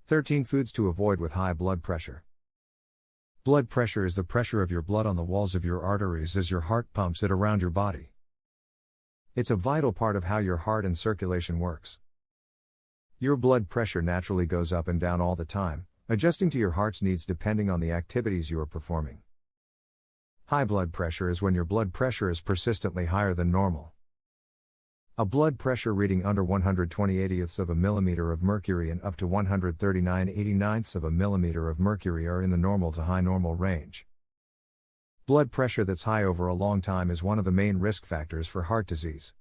13 Foods to avoid with high blood pressure. Blood pressure is the pressure of your blood on the walls of your arteries as your heart pumps it around your body. It's a vital part of how your heart and circulation works. Your blood pressure naturally goes up and down all the time, adjusting to your heart's needs depending on the activities you are performing. High blood pressure is when your blood pressure is persistently higher than normal. A blood pressure reading under 120/80ths of a millimeter of mercury and up to 139/89ths of a millimeter of mercury are in the normal to high normal range. Blood pressure that's high over a long time is one of the main risk factors for heart disease.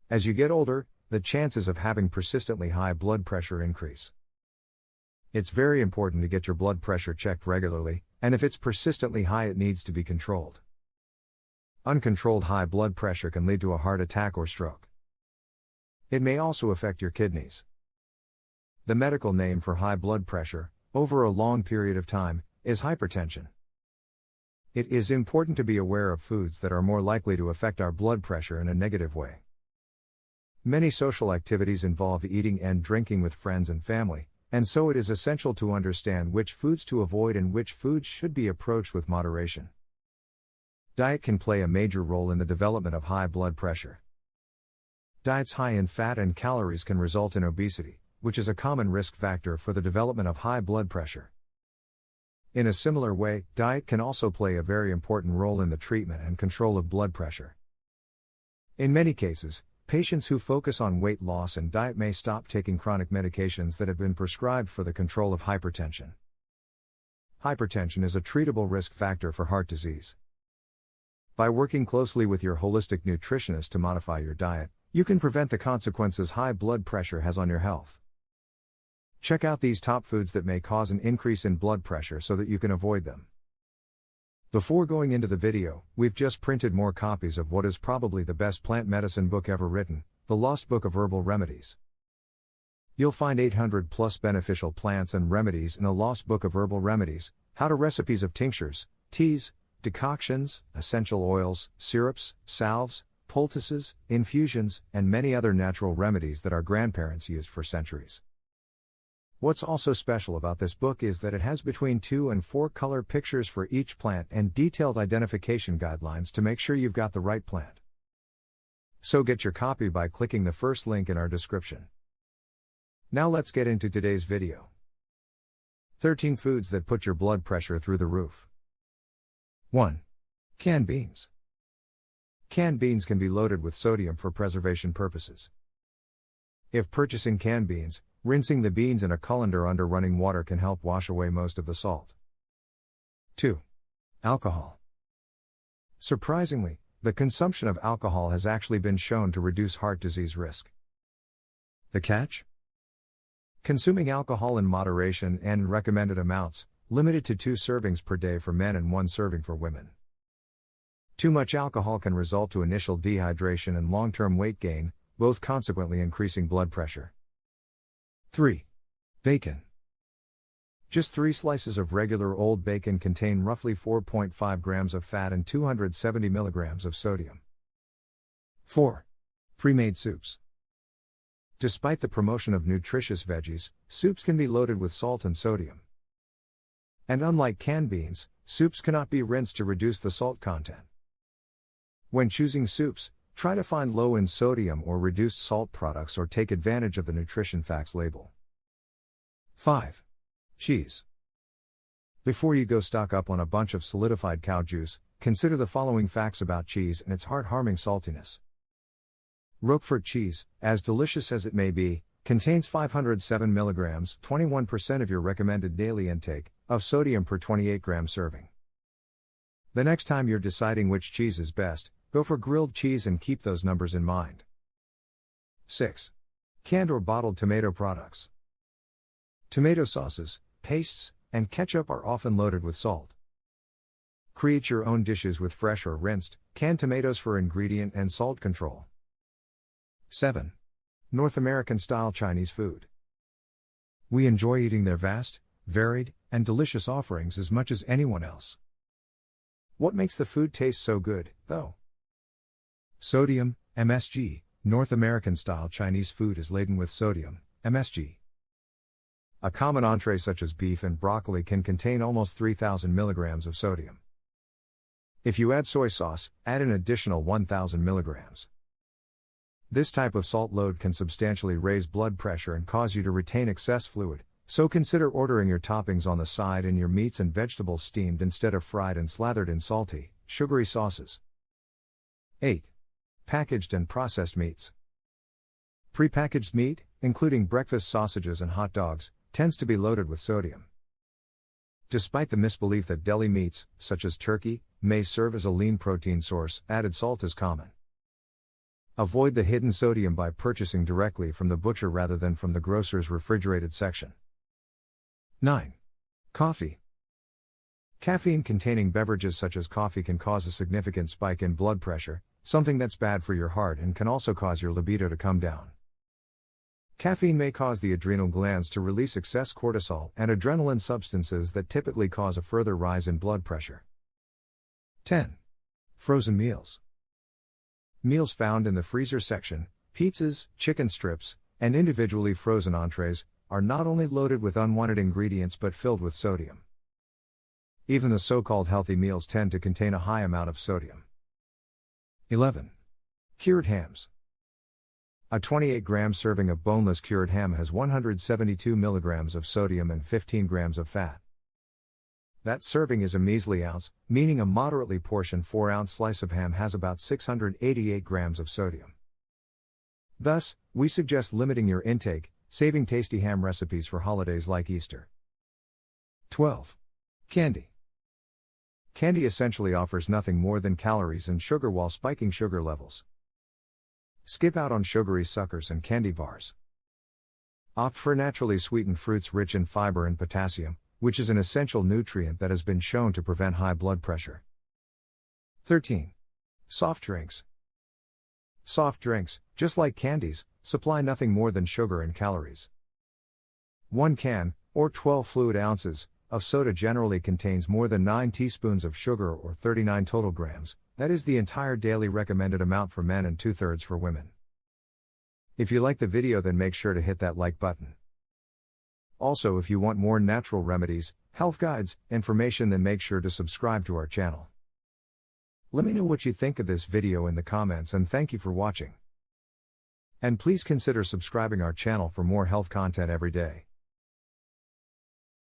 As you get older, the chances of having persistently high blood pressure increase. It's very important to get your blood pressure checked regularly, and if it's persistently high, it needs to be controlled. Uncontrolled high blood pressure can lead to a heart attack or stroke. It may also affect your kidneys. The medical name for high blood pressure, over a long period of time, is hypertension. It is important to be aware of foods that are more likely to affect our blood pressure in a negative way. Many social activities involve eating and drinking with friends and family, and so it is essential to understand which foods to avoid and which foods should be approached with moderation. Diet can play a major role in the development of high blood pressure. Diets high in fat and calories can result in obesity, which is a common risk factor for the development of high blood pressure. In a similar way, diet can also play a very important role in the treatment and control of blood pressure. In many cases, patients who focus on weight loss and diet may stop taking chronic medications that have been prescribed for the control of hypertension. Hypertension is a treatable risk factor for heart disease. By working closely with your holistic nutritionist to modify your diet, you can prevent the consequences high blood pressure has on your health. Check out these top foods that may cause an increase in blood pressure so that you can avoid them. Before going into the video, we've just printed more copies of what is probably the best plant medicine book ever written, The Lost Book of Herbal Remedies. You'll find 800 plus beneficial plants and remedies in The Lost Book of Herbal Remedies, how to recipes of tinctures, teas, decoctions, essential oils, syrups, salves, poultices, infusions, and many other natural remedies that our grandparents used for centuries. What's also special about this book is that it has between 2 and 4 color pictures for each plant and detailed identification guidelines to make sure you've got the right plant. So get your copy by clicking the first link in our description. Now let's get into today's video. 13 foods that put your blood pressure through the roof. 1. Canned beans. Canned beans can be loaded with sodium for preservation purposes. If purchasing canned beans, rinsing the beans in a colander under running water can help wash away most of the salt. 2. Alcohol. Surprisingly, the consumption of alcohol has actually been shown to reduce heart disease risk. The catch? Consuming alcohol in moderation and in recommended amounts, limited to 2 servings per day for men and 1 serving for women. Too much alcohol can result to initial dehydration and long-term weight gain, both consequently increasing blood pressure. 3. Bacon. Just 3 slices of regular old bacon contain roughly 4.5 grams of fat and 270 milligrams of sodium. 4. Premade soups. Despite the promotion of nutritious veggies, soups can be loaded with salt and sodium. And unlike canned beans, soups cannot be rinsed to reduce the salt content. When choosing soups, try to find low in sodium or reduced salt products or take advantage of the nutrition facts label. 5. Cheese. Before you go stock up on a bunch of solidified cow juice, consider the following facts about cheese and its heart-harming saltiness. Roquefort cheese, as delicious as it may be, contains 507 milligrams, 21% of your recommended daily intake, of sodium per 28 gram serving. The next time you're deciding which cheese is best, go for grilled cheese and keep those numbers in mind. 6. Canned or bottled tomato products. Tomato sauces, pastes, and ketchup are often loaded with salt. Create your own dishes with fresh or rinsed, canned tomatoes for ingredient and salt control. 7. North American-style Chinese food. We enjoy eating their vast, varied, and delicious offerings as much as anyone else. What makes the food taste so good, though? Sodium, MSG. North American-style Chinese food is laden with sodium, MSG. A common entree such as beef and broccoli can contain almost 3,000 milligrams of sodium. If you add soy sauce, add an additional 1,000 milligrams. This type of salt load can substantially raise blood pressure and cause you to retain excess fluid, so consider ordering your toppings on the side and your meats and vegetables steamed instead of fried and slathered in salty, sugary sauces. 8. Packaged and processed meats. Prepackaged meat, including breakfast sausages and hot dogs, tends to be loaded with sodium. Despite the misbelief that deli meats, such as turkey, may serve as a lean protein source, added salt is common. Avoid the hidden sodium by purchasing directly from the butcher rather than from the grocer's refrigerated section. 9. Coffee. Caffeine-containing beverages such as coffee can cause a significant spike in blood pressure, something that's bad for your heart and can also cause your libido to come down. Caffeine may cause the adrenal glands to release excess cortisol and adrenaline, substances that typically cause a further rise in blood pressure. 10. Frozen meals. Meals found in the freezer section, pizzas, chicken strips, and individually frozen entrees, are not only loaded with unwanted ingredients but filled with sodium. Even the so-called healthy meals tend to contain a high amount of sodium. 11. Cured hams. A 28-gram serving of boneless cured ham has 172 milligrams of sodium and 15 grams of fat. That serving is a measly ounce, meaning a moderately portioned 4-ounce slice of ham has about 688 grams of sodium. Thus, we suggest limiting your intake, saving tasty ham recipes for holidays like Easter. 12. Candy. Candy essentially offers nothing more than calories and sugar while spiking sugar levels. Skip out on sugary suckers and candy bars. Opt for naturally sweetened fruits rich in fiber and potassium, which is an essential nutrient that has been shown to prevent high blood pressure. 13. Soft drinks. Soft drinks, just like candies, supply nothing more than sugar and calories. 1 can, or 12 fluid ounces, of soda generally contains more than 9 teaspoons of sugar or 39 total grams, that is the entire daily recommended amount for men and 2/3 for women. If you like the video, then make sure to hit that like button. Also, if you want more natural remedies, health guides, information, then make sure to subscribe to our channel. Let me know what you think of this video in the comments, and thank you for watching. And please consider subscribing our channel for more health content every day.